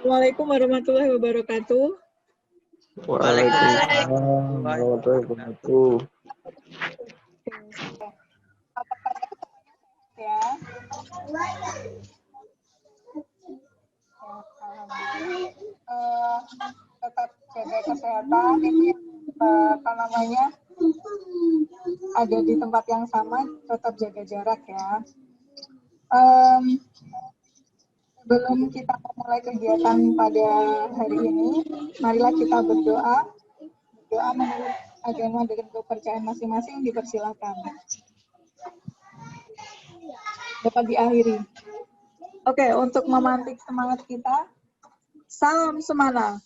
Assalamualaikum warahmatullahi wabarakatuh. Waalaikumsalam warahmatullahi wabarakatuh. Ya. Tetap jaga kesehatan, ini ada di tempat yang sama, tetap jaga jarak ya. Sebelum kita memulai kegiatan pada hari ini, marilah kita berdoa menurut agama dan kepercayaan masing-masing, dipersilakan. Dapat diakhiri. Oke, untuk memantik semangat kita, salam semana.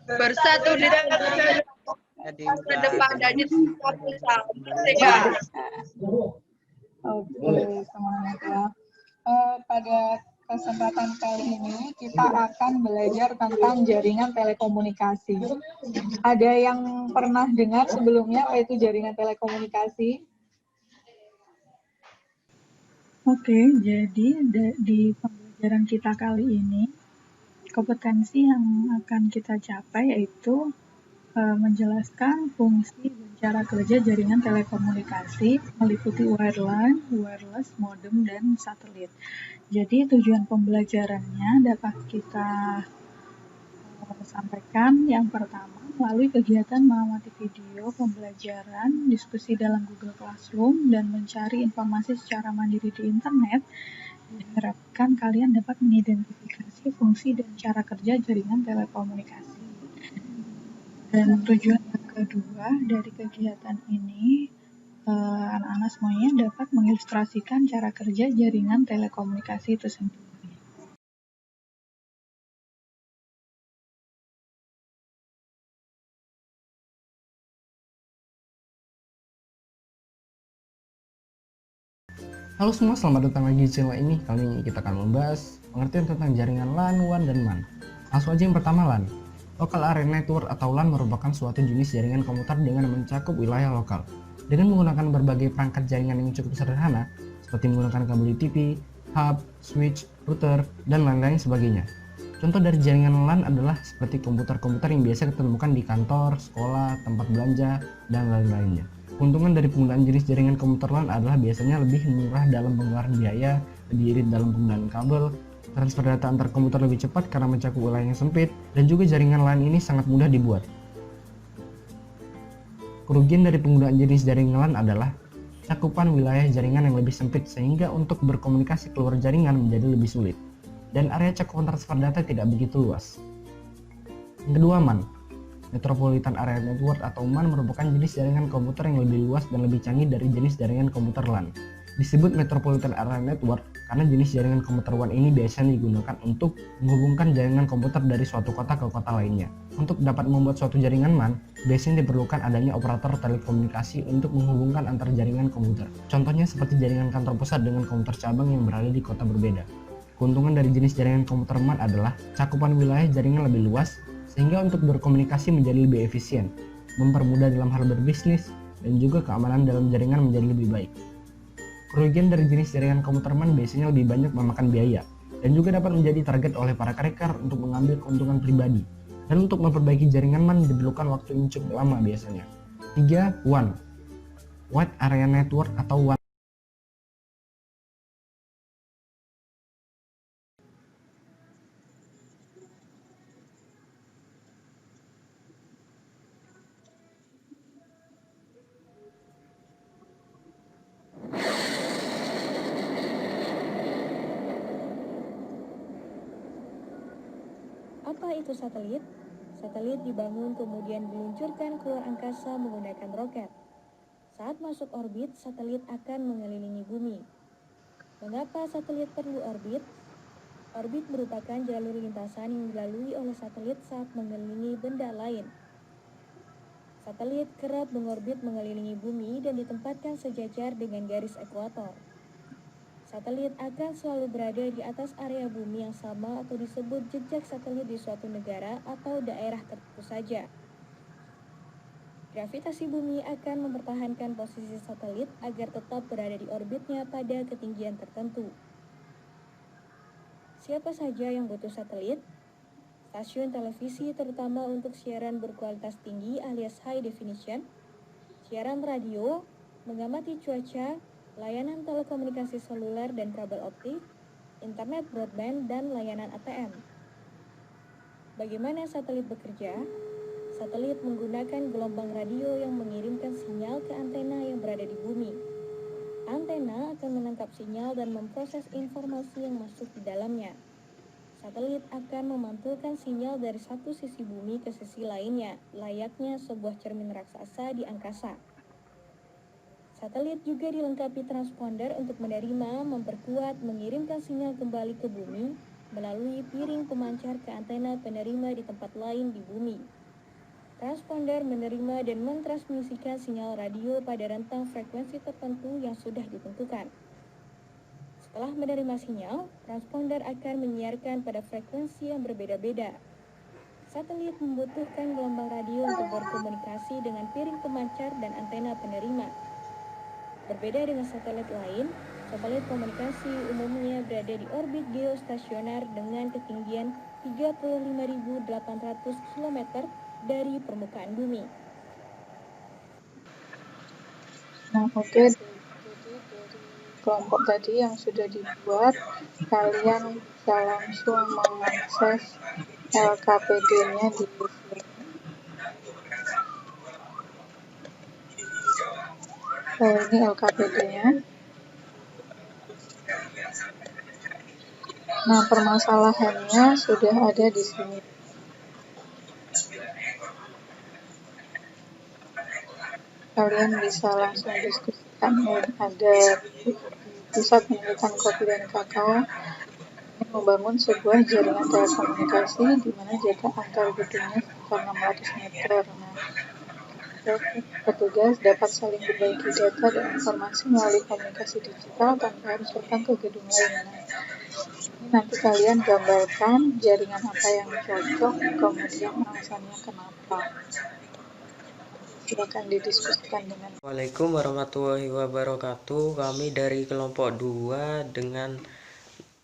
Bersatu di ke depan dari satu sama. Oke, semangat ya. Pada kesempatan kali ini kita akan belajar tentang jaringan telekomunikasi. Ada yang pernah dengar sebelumnya apa itu jaringan telekomunikasi? Oke, jadi di pembelajaran kita kali ini, kompetensi yang akan kita capai yaitu menjelaskan fungsi dan cara kerja jaringan telekomunikasi meliputi wireline, wireless, modem, dan satelit. Jadi tujuan pembelajarannya dapat kita sampaikan yang pertama melalui kegiatan mengamati video pembelajaran, diskusi dalam Google Classroom, dan mencari informasi secara mandiri di internet. Diharapkan kalian dapat mengidentifikasi fungsi dan cara kerja jaringan telekomunikasi. Dan tujuan yang kedua dari kegiatan ini, anak-anak semuanya dapat mengilustrasikan cara kerja jaringan telekomunikasi itu sendiri. Halo semua, selamat datang lagi di channel ini. Kali ini kita akan membahas pengertian tentang jaringan LAN, WAN, dan MAN. Langsung aja yang pertama, LAN. Local Area Network atau LAN merupakan suatu jenis jaringan komputer dengan mencakup wilayah lokal. Dengan menggunakan berbagai perangkat jaringan yang cukup sederhana, seperti menggunakan kabel TV, hub, switch, router, dan lain-lain sebagainya. Contoh dari jaringan LAN adalah seperti komputer-komputer yang biasa kita temukan di kantor, sekolah, tempat belanja, dan lain-lainnya. Keuntungan dari penggunaan jenis jaringan komputer LAN adalah biasanya lebih murah dalam pengeluaran biaya, lebih irit dalam penggunaan kabel, transfer data antar komputer lebih cepat karena mencakup wilayah yang sempit, dan juga jaringan LAN ini sangat mudah dibuat. Kerugian dari penggunaan jenis jaringan LAN adalah cakupan wilayah jaringan yang lebih sempit sehingga untuk berkomunikasi keluar jaringan menjadi lebih sulit, dan area cakupan transfer data tidak begitu luas. Yang kedua, MAN. Metropolitan Area Network atau MAN merupakan jenis jaringan komputer yang lebih luas dan lebih canggih dari jenis jaringan komputer LAN. Disebut Metropolitan Area Network karena jenis jaringan komputer WAN ini biasanya digunakan untuk menghubungkan jaringan komputer dari suatu kota ke kota lainnya. Untuk dapat membuat suatu jaringan MAN, biasanya diperlukan adanya operator telekomunikasi untuk menghubungkan antar jaringan komputer. Contohnya seperti jaringan kantor pusat dengan komputer cabang yang berada di kota berbeda. Keuntungan dari jenis jaringan komputer MAN adalah cakupan wilayah jaringan lebih luas, sehingga untuk berkomunikasi menjadi lebih efisien, mempermudah dalam hal berbisnis, dan juga keamanan dalam jaringan menjadi lebih baik. Kerugian dari jenis jaringan komputer MAN biasanya lebih banyak memakan biaya, dan juga dapat menjadi target oleh para cracker untuk mengambil keuntungan pribadi. Dan untuk memperbaiki jaringan MAN diperlukan waktu yang cukup lama biasanya. 3. WAN. Wide Area Network atau WAN. Apa itu satelit? Satelit dibangun kemudian diluncurkan keluar angkasa menggunakan roket. Saat masuk orbit, satelit akan mengelilingi bumi. Mengapa satelit perlu orbit? Orbit merupakan jalur lintasan yang dilalui oleh satelit saat mengelilingi benda lain. Satelit kerap mengorbit mengelilingi bumi dan ditempatkan sejajar dengan garis ekuator. Satelit akan selalu berada di atas area bumi yang sama atau disebut jejak satelit di suatu negara atau daerah tertentu saja. Gravitasi bumi akan mempertahankan posisi satelit agar tetap berada di orbitnya pada ketinggian tertentu. Siapa saja yang butuh satelit? Stasiun televisi terutama untuk siaran berkualitas tinggi alias high definition, siaran radio, mengamati cuaca, layanan telekomunikasi seluler dan kabel optik, internet broadband, dan layanan ATM. Bagaimana satelit bekerja? Satelit menggunakan gelombang radio yang mengirimkan sinyal ke antena yang berada di bumi. Antena akan menangkap sinyal dan memproses informasi yang masuk di dalamnya. Satelit akan memantulkan sinyal dari satu sisi bumi ke sisi lainnya, layaknya sebuah cermin raksasa di angkasa. Satelit juga dilengkapi transponder untuk menerima, memperkuat, mengirimkan sinyal kembali ke bumi melalui piring pemancar ke antena penerima di tempat lain di bumi. Transponder menerima dan mentransmisikan sinyal radio pada rentang frekuensi tertentu yang sudah ditentukan. Setelah menerima sinyal, transponder akan menyiarkan pada frekuensi yang berbeda-beda. Satelit membutuhkan gelombang radio untuk berkomunikasi dengan piring pemancar dan antena penerima. Berbeda dengan satelit lain, satelit komunikasi umumnya berada di orbit geostasioner dengan ketinggian 35.800 km dari permukaan bumi. Nah, oke. Kelompok tadi yang sudah dibuat, kalian bisa langsung mengakses LKPD-nya di sini. Ini LKPD-nya. Nah, permasalahannya sudah ada di sini. Kalian bisa langsung diskusikan. Ada Pusat Penelitian Kopi dan Kakao membangun sebuah jaringan telekomunikasi di mana jarak antar gedungnya sekitar 600 meter. Nah, petugas dapat saling berbagi data dan informasi melalui komunikasi digital tanpa harus datang ke gedung lain. Nah, nanti kalian gambarkan jaringan apa yang cocok, kemudian alasannya kenapa. Silakan didiskusikan dengan. Assalamualaikum warahmatullahi wabarakatuh. Kami dari kelompok 2 dengan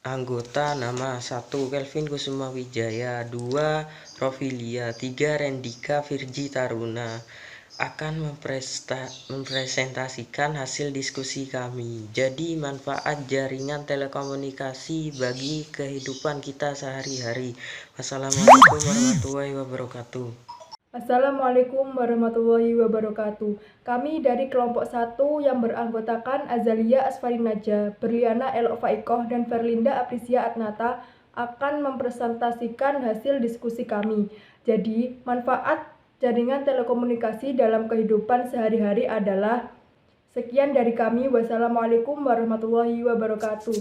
anggota nama 1 Kelvin Kusuma Wijaya, 2 Rovilia, 3 Rendika Virji Taruna akan mempresentasikan hasil diskusi kami. Jadi manfaat jaringan telekomunikasi bagi kehidupan kita sehari-hari. Wassalamualaikum warahmatullahi wabarakatuh. Assalamualaikum warahmatullahi wabarakatuh. Kami dari kelompok 1 yang beranggotakan Azalia Asfarinaja, Berliana Elok Faikoh, dan Verlinda Aprisia Adnata akan mempresentasikan hasil diskusi kami. Jadi, manfaat jaringan telekomunikasi dalam kehidupan sehari-hari adalah sekian dari kami. Wassalamualaikum warahmatullahi wabarakatuh.